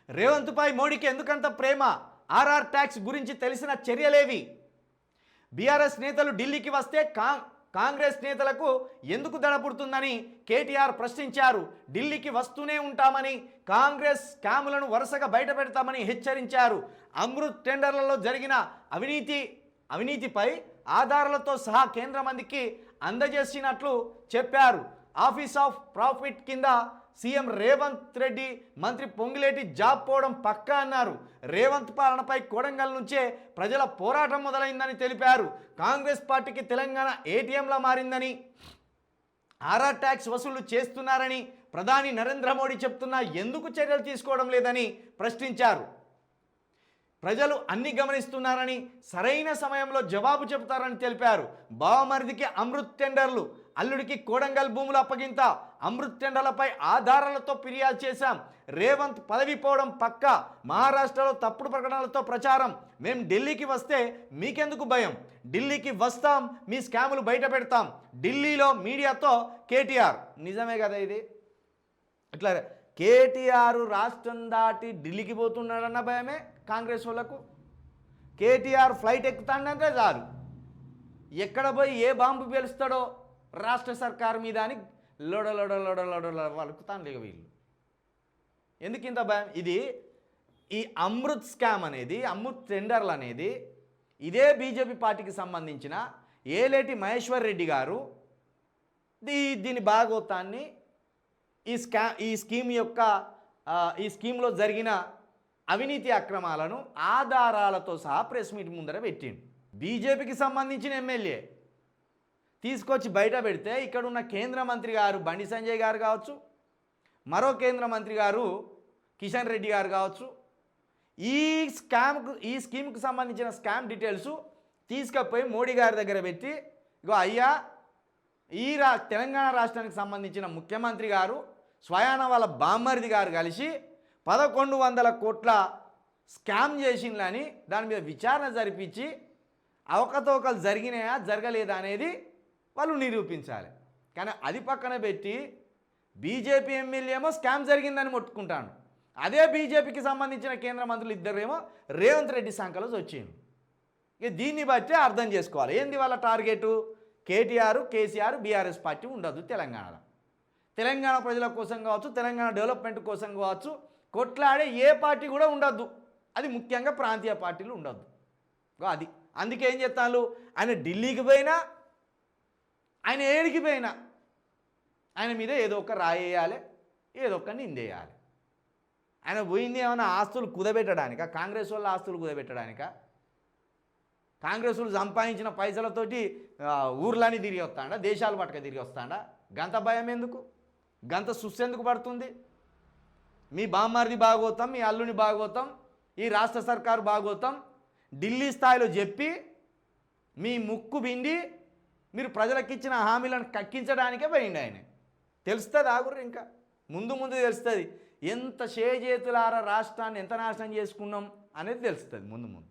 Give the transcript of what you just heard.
రేవంత్పై మోడీకి ఎందుకంత ప్రేమ? RR tax గురించి తెలిసిన చర్యలేవి? బీఆర్ఎస్ నేతలు ఢిల్లీకి వస్తే కాంగ్రెస్ నేతలకు ఎందుకు దడపుడుతుందని కేటీఆర్ ప్రశ్నించారు. ఢిల్లీకి వస్తూనే ఉంటామని, కాంగ్రెస్ స్కాములను వరుసగా బయటపెడతామని హెచ్చరించారు. అమృత్ టెండర్లలో జరిగిన అవినీతిపై ఆధారాలతో సహా కేంద్ర మంత్రికి అందజేసినట్లు చెప్పారు. ఆఫీస్ ఆఫ్ ప్రాఫిట్ కింద సీఎం రేవంత్ రెడ్డి, మంత్రి పొంగిలేటి జాబ్ పోవడం పక్కా అన్నారు. రేవంత్ పాలనపై కొడంగల్ నుంచే ప్రజల పోరాటం మొదలైందని తెలిపారు. కాంగ్రెస్ పార్టీకి తెలంగాణ ఏటీఎంలా మారిందని, ఆర్ఆర్ ట్యాక్స్ వసూలు చేస్తున్నారని ప్రధాని నరేంద్ర మోడీ చెప్తున్నా ఎందుకు చర్యలు తీసుకోవడం లేదని ప్రశ్నించారు. ప్రజలు అన్ని గమనిస్తున్నారని, సరైన సమయంలో జవాబు చెబుతారని తెలిపారు. బావమరిదికి అమృత్ టెండర్లు, అల్లుడికి కోడంగల్ భూముల అప్పగింత, అమృత్ టెండర్లపై ఆధారాలతో ఫిర్యాదు చేశాం. రేవంత్ పదవి పోవడం పక్కా. మహారాష్ట్రలో తప్పుడు ప్రకటనలతో ప్రచారం. మేము ఢిల్లీకి వస్తే మీకెందుకు భయం? ఢిల్లీకి వస్తాం, మీ స్కాములు బయట పెడతాం. ఢిల్లీలో మీడియాతో కేటీఆర్. నిజమే కదా ఇది? ఇట్లా కేటీఆర్ రాష్ట్రం దాటి ఢిల్లీకి పోతున్నాడన్న భయమే కాంగ్రెస్ వాళ్ళకు. కేటీఆర్ ఫ్లైట్ ఎక్కుతాడంటే చాలు, ఎక్కడ పోయి ఏ బాంబు పేలుస్తాడో రాష్ట్ర సర్కారు మీద అని లోడ లోడ లోడ లోడ వలుకుతాను లేక వీళ్ళు. ఎందుకు ఇంత భయం? ఇది ఈ అమృత్ స్కామ్ అనేది, అమృత్ టెండర్లు అనేది ఇదే బీజేపీ పార్టీకి సంబంధించిన ఏలేటి మహేశ్వర్ రెడ్డి గారు దీని భాగోతాన్ని ఈ స్కీమ్లో జరిగిన అవినీతి అక్రమాలను ఆధారాలతో సహా ప్రెస్ మీట్ ముందర పెట్టిండు. బీజేపీకి సంబంధించిన ఎమ్మెల్యే తీసుకొచ్చి బయట పెడితే ఇక్కడ ఉన్న కేంద్ర మంత్రి గారు బండి సంజయ్ గారు కావచ్చు, మరో కేంద్ర మంత్రి గారు కిషన్ రెడ్డి గారు కావచ్చు, ఈ స్కీమ్కి సంబంధించిన స్కామ్ డీటెయిల్స్ తీసుకపోయి మోడీ గారి దగ్గర పెట్టి, ఇగో అయ్యా తెలంగాణ రాష్ట్రానికి సంబంధించిన ముఖ్యమంత్రి గారు స్వయాన వాళ్ళ బామ్మరిది గారు కలిసి 1100 కోట్ల స్కామ్ చేసిందని దాని మీద విచారణ జరిపించి అవకతవకలు జరిగినాయా జరగలేదా అనేది వాళ్ళు నిరూపించాలి. కానీ అది పక్కన పెట్టి బీజేపీ ఎమ్మెల్యే ఏమో స్కామ్ జరిగిందని మొట్టుకుంటాను. అదే బీజేపీకి సంబంధించిన కేంద్ర మంత్రులు ఇద్దరేమో రేవంత్ రెడ్డి సంఖ్యలో వచ్చింది. ఇక దీన్ని బట్టి అర్థం చేసుకోవాలి ఏంది వాళ్ళ target. KTR, KCR, BRS party ఉండదు తెలంగాణలో. తెలంగాణ ప్రజల కోసం కావచ్చు, తెలంగాణ డెవలప్మెంట్ కోసం కావచ్చు కొట్లాడే ఏ పార్టీ కూడా ఉండద్దు. అది ముఖ్యంగా ప్రాంతీయ పార్టీలు ఉండద్దు. అది అందుకే ఏం చెప్తాను, ఆయన ఢిల్లీకి పోయినా, ఆయన ఏడికి పోయినా ఆయన మీద ఏదో ఒక రాయేయాలి, ఏదో ఒక నిందేయాలి. ఆయన పోయింది ఏమైనా ఆస్తులు కుదబెట్టడానిక? కాంగ్రెస్ వాళ్ళ ఆస్తులు కుదబెట్టడానిక? కాంగ్రెస్ వాళ్ళు సంపాదించిన పైసలతోటి ఊర్లని తిరిగి వస్తాడా, దేశాలు పట్టుక తిరిగి వస్తాడా? గంత భయం ఎందుకు? గంత సుస్సెందుకు పడుతుంది? మీ బామ్మారిది భాగోతాం, మీ అల్లుని భాగోతాం, ఈ రాష్ట్ర సర్కారు భాగోతాం ఢిల్లీ స్థాయిలో చెప్పి మీ ముక్కు బిండి మీరు ప్రజలకు ఇచ్చిన హామీలను కక్కించడానికే పోయింది ఆయన. తెలుస్తుంది ఆగురు, ఇంకా ముందు తెలుస్తుంది ఎంత చేతులారా రాష్ట్రాన్ని ఎంత నాశనం చేసుకున్నాం అనేది తెలుస్తుంది ముందు.